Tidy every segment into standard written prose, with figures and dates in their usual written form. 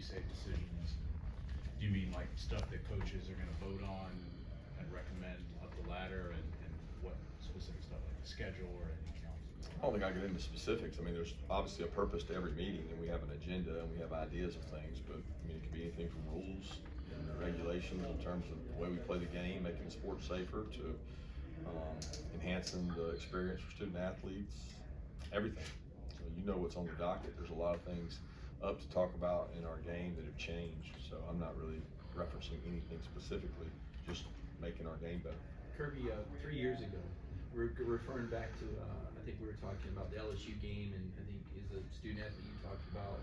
say decisions, do you mean like stuff that coaches are gonna vote on and recommend up the ladder, and what specific stuff, like the schedule or anything else? I don't think I get into specifics. I mean, there's obviously a purpose to every meeting, and we have an agenda and we have ideas of things, but I mean, it could be anything from rules and regulations in terms of the way we play the game, making the sport safer, to enhancing the experience for student athletes, everything. So you know what's on the docket. There's a lot of things up to talk about in our game that have changed, so I'm not really referencing anything specifically, just making our game better. Kirby, 3 years ago, we're referring back to, I think we were talking about the LSU game, and I think as a student athlete, you talked about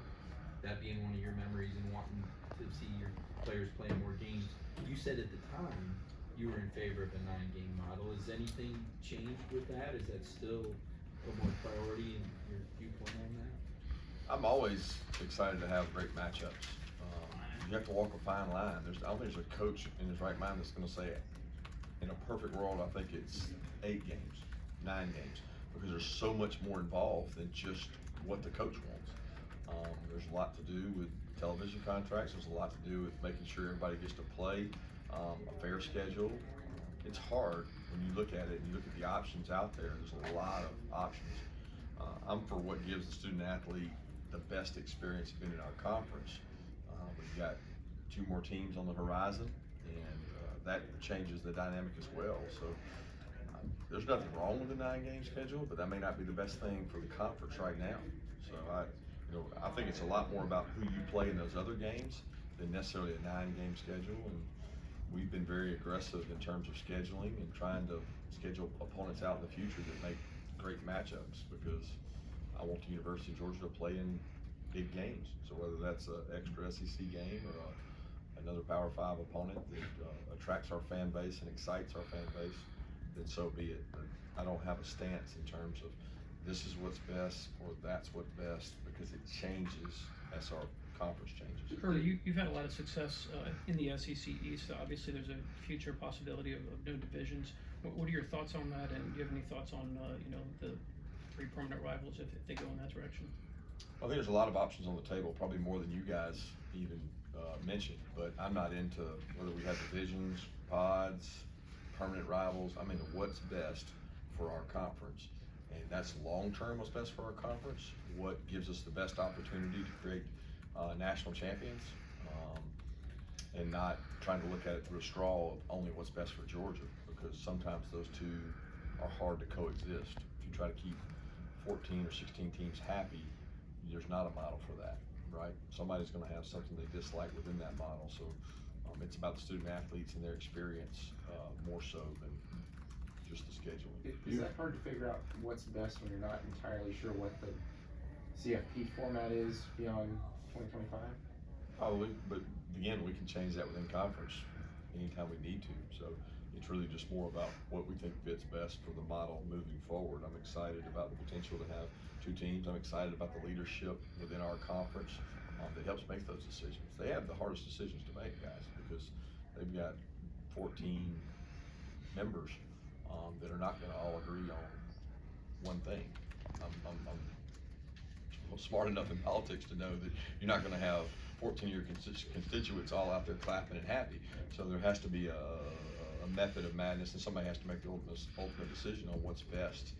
that being one of your memories and wanting to see your players playing more games. You said at the time you were in favor of a 9-game model. Has anything changed with that? Is that still a more priority in your viewpoint on that? I'm always excited to have great matchups. You have to walk a fine line. I don't think there's a coach in his right mind that's going to say, in a perfect world, I think it's 8 games, 9 games, because there's so much more involved than just what the coach wants. There's a lot to do with television contracts. There's a lot to do with making sure everybody gets to play, a fair schedule. It's hard when you look at it and you look at the options out there. There's a lot of options. I'm for what gives the student athlete the best experience of being in our conference. We've got 2 more teams on the horizon, and that changes the dynamic as well. So there's nothing wrong with the 9-game schedule, but that may not be the best thing for the conference right now. So I think it's a lot more about who you play in those other games than necessarily a 9-game schedule. And we've been very aggressive in terms of scheduling and trying to schedule opponents out in the future that make great matchups, because I want the University of Georgia to play in big games. So whether that's an extra SEC game or another Power 5 opponent that attracts our fan base and excites our fan base, then so be it. But I don't have a stance in terms of this is what's best or that's what's best, because it changes as our conference changes. Kirby, you've had a lot of success in the SEC East. Obviously, there's a future possibility of new divisions. What are your thoughts on that, and do you have any thoughts on the 3 permanent rivals if they go in that direction? I think there's a lot of options on the table, probably more than you guys even mentioned, but I'm not into whether we have divisions, pods, permanent rivals. I'm into what's best for our conference, and that's long-term what's best for our conference, what gives us the best opportunity to create national champions, and not trying to look at it through a straw of only what's best for Georgia, because sometimes those two are hard to coexist. If you try to keep 14 or 16 teams happy, there's not a model for that, right? Somebody's going to have something they dislike within that model. So it's about the student athletes and their experience more so than just the scheduling. Is that hard to figure out what's best when you're not entirely sure what the CFP format is beyond 2025? Probably, but again, we can change that within conference anytime we need to. So it's really just more about what we think fits best for the model moving forward. I'm excited about the potential to have 2 teams. I'm excited about the leadership within our conference that helps make those decisions. They have the hardest decisions to make, guys, because they've got 14 members that are not going to all agree on one thing. I'm smart enough in politics to know that you're not going to have 14 of your constituents all out there clapping and happy. So there has to be a method of madness, and somebody has to make the ultimate decision on what's best.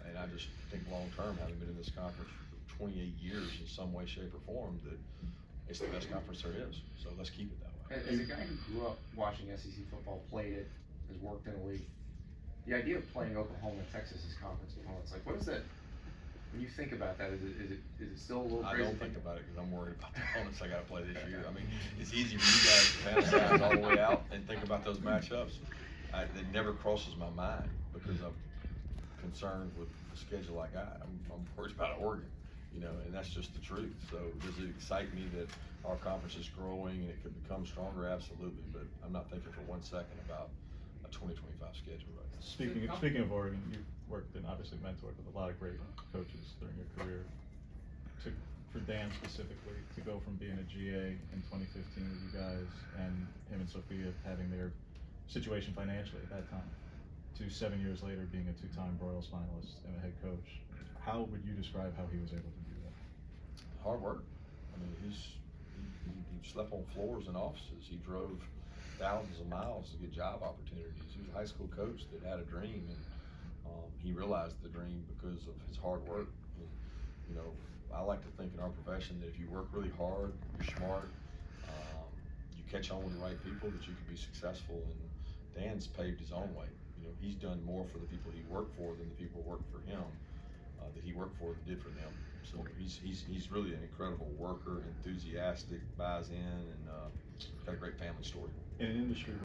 And I just think long-term, having been in this conference for 28 years in some way, shape, or form, that it's the best conference there is. So let's keep it that way. As a guy who grew up watching SEC football, played it, has worked in the league, the idea of playing Oklahoma and Texas as conference opponents, like, what is that? When you think about that, is it still a little crazy? I don't think about it because I'm worried about the opponents I got to play this year. I mean, it's easy for you guys to fantasize all the way out and think about those matchups. It never crosses my mind because I'm concerned with the schedule I got. I'm worried about Oregon, and that's just the truth. So does it excite me that our conference is growing and it could become stronger? Absolutely, but I'm not thinking for 1 second about a 2025 schedule right now. Speaking of Oregon, you've worked and obviously mentored with a lot of great coaches during your career. For Dan specifically, to go from being a GA in 2015 with you guys and him and Sophia having their situation financially at that time, to 7 years later being a 2-time Broyles finalist and a head coach, how would you describe how he was able to do that? Hard work. I mean, he slept on floors in offices. He drove thousands of miles to get job opportunities. He was a high school coach that had a dream, and he realized the dream because of his hard work. And, you know, I like to think in our profession that if you work really hard, you're smart, you catch on with the right people, that you can be successful. And Dan's paved his own way. You know, he's done more for the people he worked for than the people who worked for him, that he worked for did for them. So he's really an incredible worker, enthusiastic, buys in, and got a great family story. In an industry